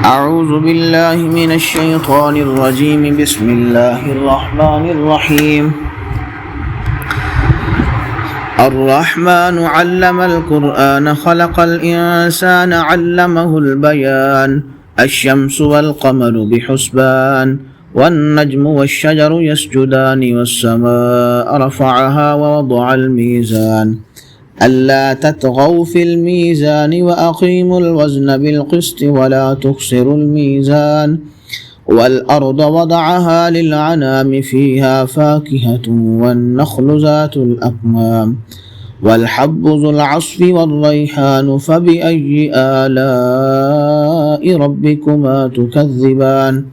أعوذ بالله من الشيطان الرجيم. بسم الله الرحمن الرحيم. الرحمن علم القرآن خلق الإنسان علمه البيان. الشمس والقمر بحسبان والنجم والشجر يسجدان والسماء رفعها ووضع الميزان ألا تطغوا في الميزان وأقيموا الوزن بالقسط ولا تخسروا الميزان والأرض وضعها للعنام فيها فاكهة والنخل ذات الأكمام والحب ذو العصف والريحان فبأي آلاء ربكما تكذبان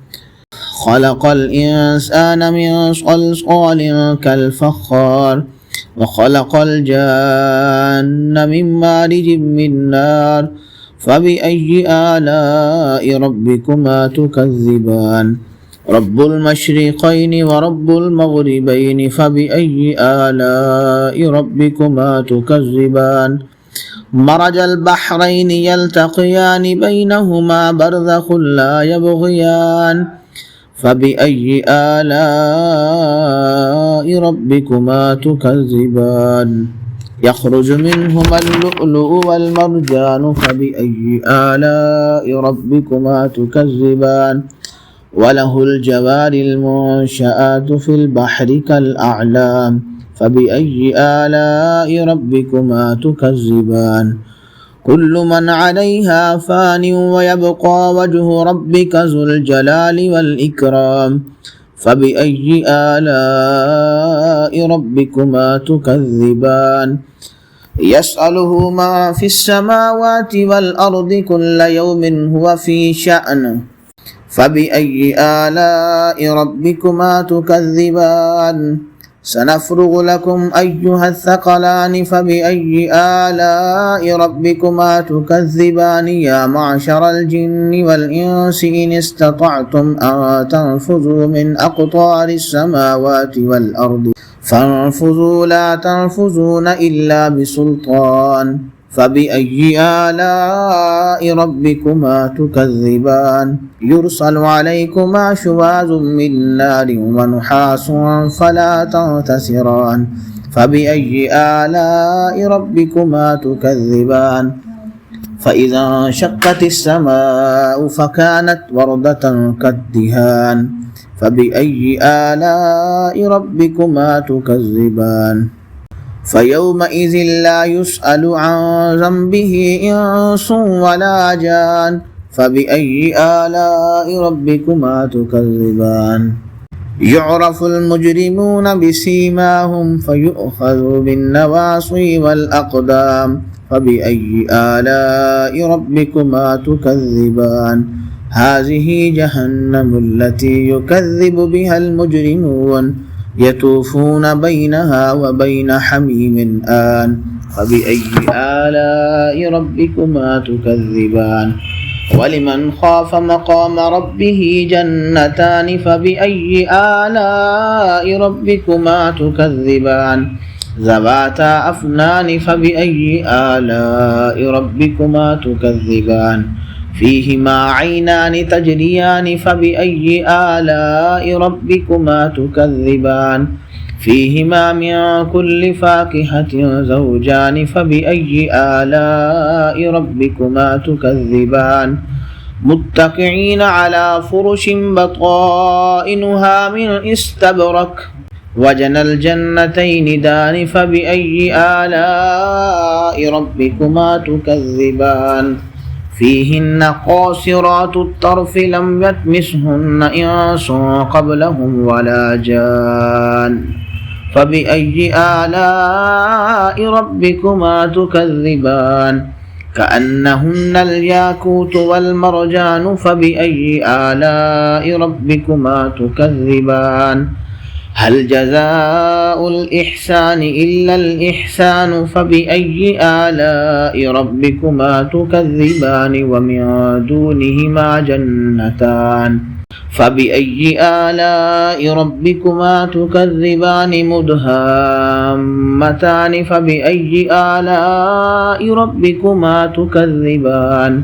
خلق الإنسان من صلصال كالفخار وخلق الجان من مارج من نار فبأي آلاء ربكما تكذبان رب المشرقين ورب المغربين فبأي آلاء ربكما تكذبان مرج البحرين يلتقيان بينهما برزخ لا يبغيان فبأي آلاء ربكما تكذبان يخرج منهما اللؤلؤ والمرجان فبأي آلاء ربكما تكذبان وله الجوار المنشآت في البحر كالأعلام فبأي آلاء ربكما تكذبان كل من عليها فان ويبقى وجه ربك ذو الجلال والإكرام فبأي آلاء ربكما تكذبان يسأله ما في السماوات والأرض كل يوم هو في شأن فبأي آلاء ربكما تكذبان سنفرغ لكم أيها الثقلان فبأي آلاء ربكما تكذبان يا معشر الجن والإنس إن استطعتم أن تنفذوا من أقطار السماوات والأرض فانفذوا لا تنفذون إلا بسلطان فبأي آلاء ربكما تكذبان يرسل عليكما شواظ من نار ونحاس فلا تنتصران فبأي آلاء ربكما تكذبان فإذا انشقت السماء فكانت وردة كالدهان فبأي آلاء ربكما تكذبان فيومئذ لا يسأل عن ذنبه إنس ولا جان فبأي آلاء ربكما تكذبان يعرف المجرمون بسيماهم فيؤخذوا بالنواصي والأقدام فبأي آلاء ربكما تكذبان هذه جهنم التي يكذب بها المجرمون يطوفون بينها وبين حميم آن فبأي آلاء ربكما تكذبان ولمن خاف مقام ربه جنتان فبأي آلاء ربكما تكذبان ذواتا أفنان فبأي آلاء ربكما تكذبان فيهما عينان تجريان فبأي آلاء ربكما تكذبان فيهما من كل فاكهة زوجان فبأي آلاء ربكما تكذبان متكئين على فرش بطائنها من استبرق وجنى الجنتين دان فبأي آلاء ربكما تكذبان فيهن قاصرات الطرف لم يطمثهن إنس قبلهم ولا جان فبأي آلاء ربكما تكذبان كأنهن الياقوت والمرجان فبأي آلاء ربكما تكذبان هل جزاء الإحسان إلا الإحسان فبأي آلاء ربكما تكذبان ومن دونهما جنتان فبأي آلاء ربكما تكذبان مدهامتان فبأي آلاء ربكما تكذبان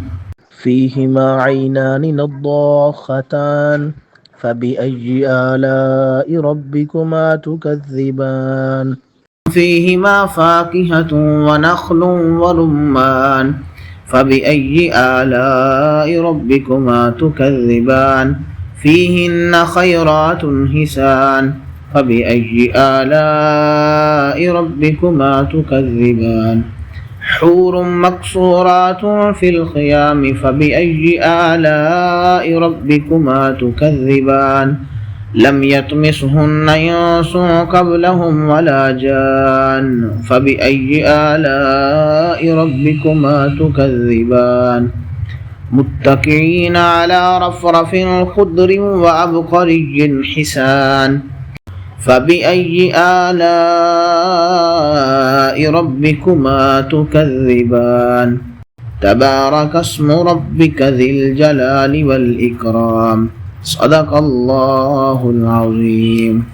فيهما عينان نضاختان فبأي آلاء ربكما تكذبان فيهما فاكهة ونخل ورمان فبأي آلاء ربكما تكذبان فيهن خيرات حسان فبأي آلاء ربكما تكذبان حور مقصورات في الخيام فبأي آلاء ربكما تكذبان لم يطمسهن إنس قبلهم ولا جان فبأي آلاء ربكما تكذبان متكئين على رفرف خضر وعبقري حسان فبأي آلاء ربكما تكذبان تبارك اسم ربك ذي الجلال والإكرام صدق الله العظيم.